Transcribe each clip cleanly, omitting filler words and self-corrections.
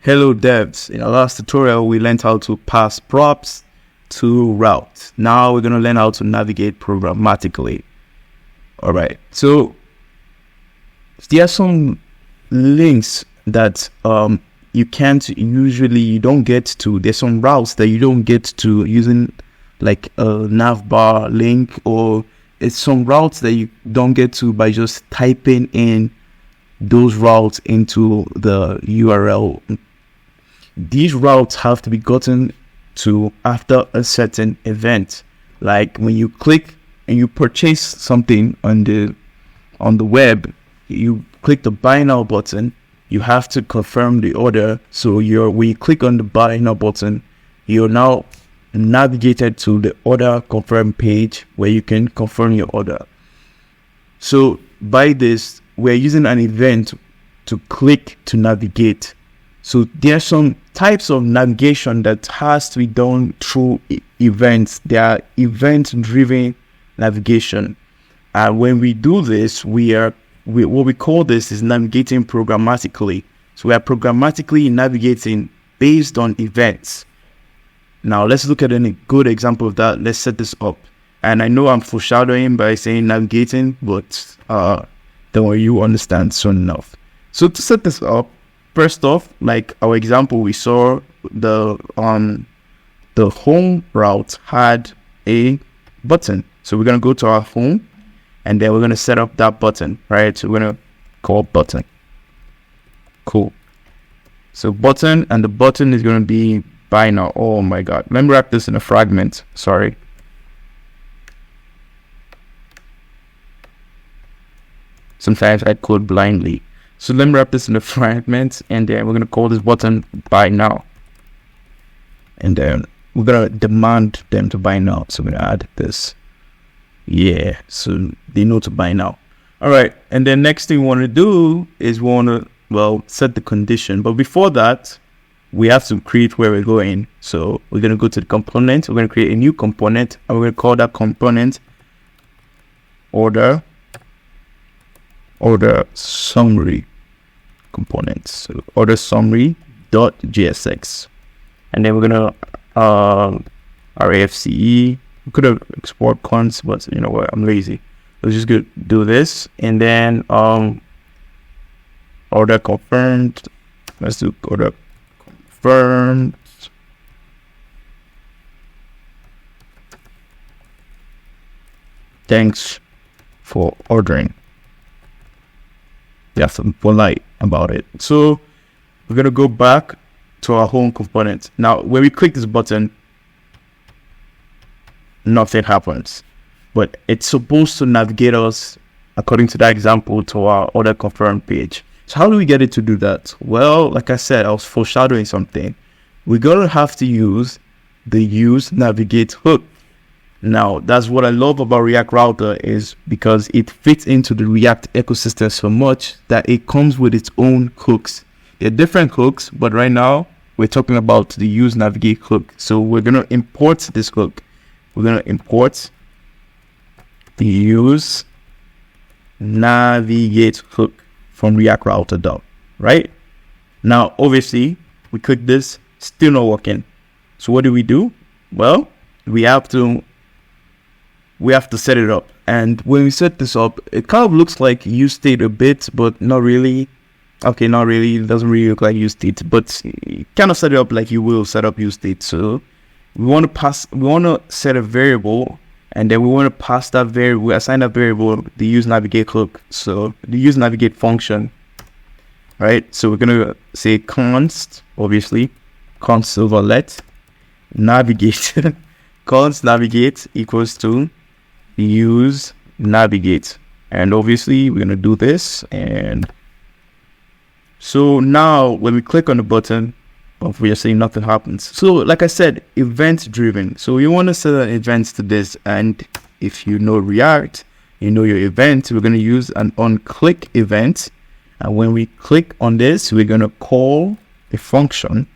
Hello devs, in our last tutorial we learned how to pass props to routes. Now we're going to learn how to navigate programmatically. Alright, so there are some links that you don't get to. There's some routes that you don't get to using like a navbar link, or it's some routes that you don't get to by just typing in those routes into the URL. These routes have to be gotten to after a certain event, like when you click and you purchase something on the web. You click the buy now button, you have to confirm the order. So when you click on the buy now button, you're now navigated to the order confirm page where you can confirm your order. So by this, we're using an event to click to navigate. So there are some types of navigation that has to be done through events. They are event-driven navigation. And when we do this, what we call this is navigating programmatically. So we are programmatically navigating based on events. Now let's look at a good example of that. Let's set this up. And I know I'm foreshadowing by saying navigating, but don't worry, you understand soon enough. So to set this up, first off, like our example, we saw the home route had a button. So we're going to go to our home and then we're going to set up that button, right? So we're going to call button. Cool. So button, and the button is going to be buy now. Oh my God. Let me wrap this in a fragment. Sorry. Sometimes I code blindly. So let me wrap this in a fragment, and then we're going to call this button buy now. And then we're going to demand them to buy now. So we're going to add this. Yeah, so they know to buy now. All right. And then next thing we want to do is we want to, set the condition. But before that, we have to create where we're going. So we're going to go to the component. We're going to create a new component, and we're going to call that component order summary components. So order summary .gsx, and then we're gonna RAFCE. We could have export cons, but you know what, I'm lazy. Let's just go do this, and then order confirmed. Let's do order confirmed. Thanks for ordering. You have to be polite about it. So we're going to go back to our home component. Now, when we click this button, nothing happens. But it's supposed to navigate us, according to that example, to our order confirmed page. So how do we get it to do that? Well, like I said, I was foreshadowing something. We're going to have to use the use navigate hook. Now, that's what I love about React Router, is because it fits into the React ecosystem so much that it comes with its own hooks. They're different hooks, but right now we're talking about the use navigate hook. So we're going to import this hook. We're going to import the use navigate hook from React Router, right? Now, obviously, we click this, still not working. So what do? Well, we have to set it up. And when we set this up, it kind of looks like use state a bit, but not really. Okay, not really. It doesn't really look like use state, but you kind of set it up like you will set up use state. So we want to set a variable, and then we want to pass that variable, we assign that variable the use navigate hook. So the use navigate function, right? So we're going to say const, obviously, const let navigate, const navigate equals to use navigate, and obviously we're going to do this. And so now when we click on the button, we are saying nothing happens. So like I said, event driven. So you want to set an event to this, and if you know React, you know your event. We're going to use an onClick event, and when we click on this, we're going to call a function.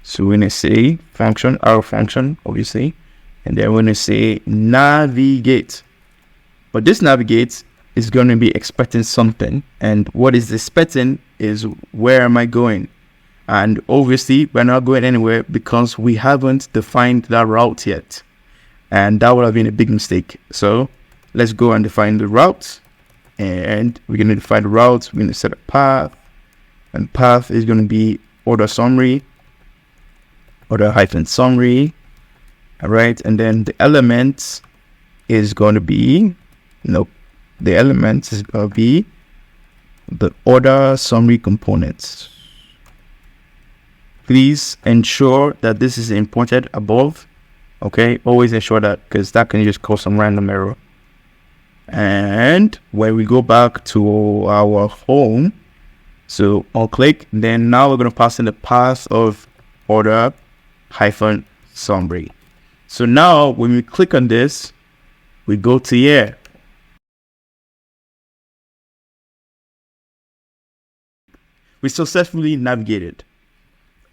So we're going to say function, our function, obviously. And then we're going to say navigate. But this navigate is going to be expecting something. And what is expecting is, where am I going? And obviously, we're not going anywhere because we haven't defined that route yet. And that would have been a big mistake. So let's go and define the route. And we're going to define the route. We're going to set a path. And path is going to be order summary, order hyphen summary. All right. And then the elements is going to be, the elements is going to be the order summary components. Please ensure that this is imported above. Okay, always ensure that, because that can just cause some random error. And when we go back to our home, so I'll click, then now we're going to pass in the path of order hyphen summary. So now when we click on this, we go to here. We successfully navigated.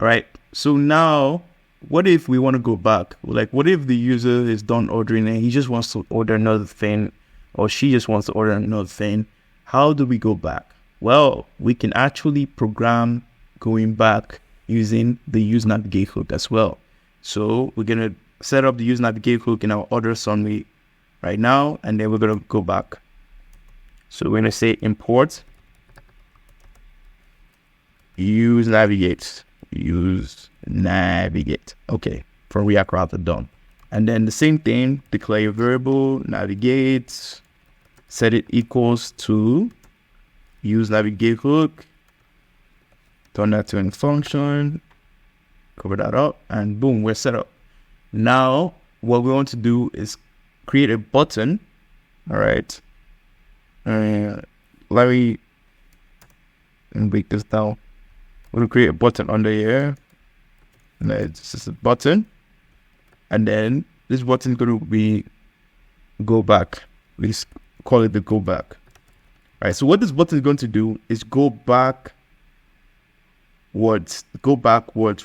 All right. So now, what if we want to go back? Like, what if the user is done ordering and he just wants to order another thing, or she just wants to order another thing? How do we go back? Well, we can actually program going back using the use navigate hook as well. So we're going to set up the use navigate hook in our order summary right now, and then we're going to go back. So we're going to say import use navigate. Okay, for React Router done. And then the same thing, declare a variable, navigate, set it equals to use navigate hook, turn that to a function, cover that up, and boom, we're set up. Now, what we want to do is create a button. All right. Let me break this down. We're going to create a button under here. And it's just a button. And then this button is going to be go back. Let's call it the go back. All right. So what this button is going to do is go backwards,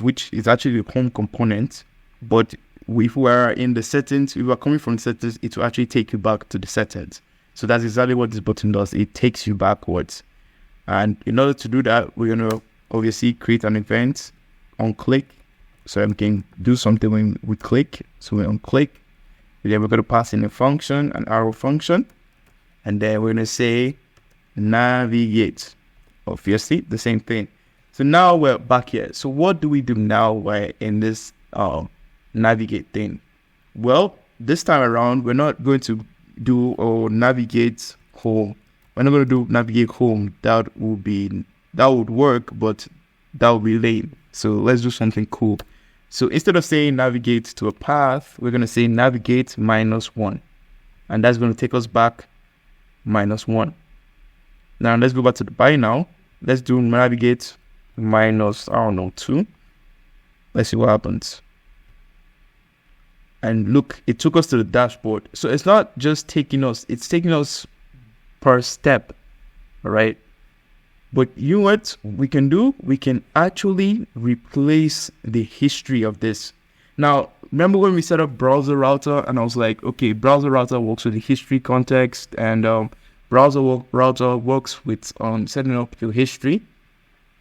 which is actually the home component. But if we are in the settings, if we are coming from the settings, it will actually take you back to the settings. So that's exactly what this button does. It takes you backwards. And in order to do that, we're going to obviously create an event on click, so we can do something when we click. So we're on click, then we're going to pass in a function, an arrow function, and then we're going to say navigate. Obviously the same thing. So now we're back here. So what do we do now while in this navigate thing? Well, this time around we're not going to do navigate home. We're not going to do navigate home. That would work, but that would be lame. So let's do something cool. So instead of saying navigate to a path, we're going to say navigate -1. And that's going to take us back -1. Now let's go back to the buy now. Let's do navigate -2. Let's see what happens. And look, it took us to the dashboard. So it's not just taking us, it's taking us per step. All right. But you know what we can do? We can actually replace the history of this. Now, remember when we set up browser router and I was like, okay, browser router works with the history context, and browser router works with setting up your history,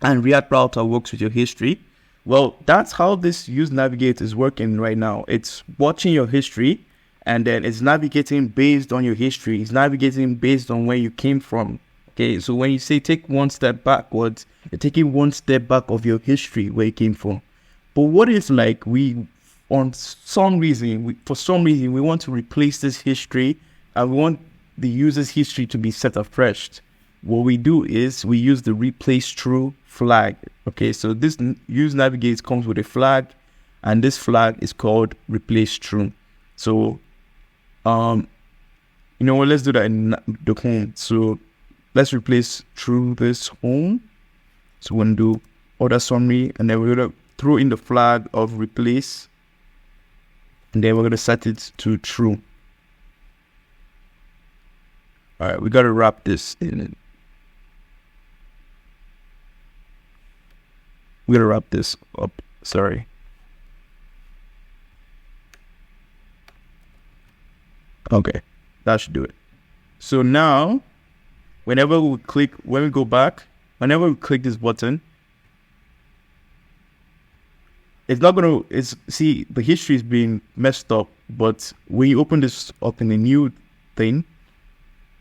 and React router works with your history. Well, that's how this use navigate is working right now. It's watching your history, and then it's navigating based on your history. It's navigating based on where you came from. Okay, so when you say take one step backwards, you're taking one step back of your history where you came from. But what if like for some reason, we want to replace this history and we want the user's history to be set afresh? What we do is we use the replace true flag. Okay, so this use navigate comes with a flag, and this flag is called replace true. So, you know what? Let's do that in the home. So let's replace true this home. So we're going to do order summary, and then we're going to throw in the flag of replace, and then we're going to set it to true. All right, we got to wrap this in. We got to wrap this up. Sorry. Okay, that should do it. So now, when we go back, whenever we click this button, it's not going to, see, the history is being messed up, but when you open this up in a new thing,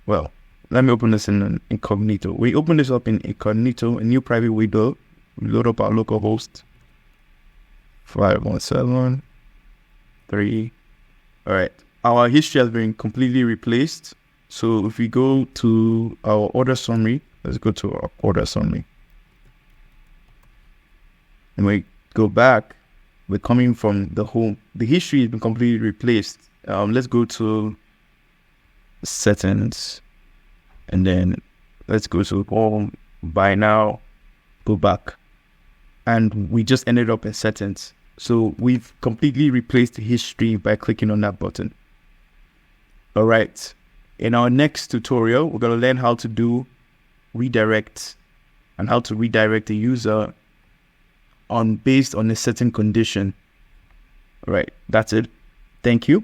well, let me open this in an incognito. We open this up in incognito, a new private window. We load up our localhost 517.3. All right. Our history has been completely replaced. So if we go to our order summary, let's go to our order summary. And we go back, we're coming from the home. The history has been completely replaced. Let's go to settings. And then let's go to home, buy now, go back. And we just ended up in settings. So we've completely replaced the history by clicking on that button. All right. In our next tutorial, we're going to learn how to do redirect and how to redirect the user based on a certain condition. All right. That's it. Thank you.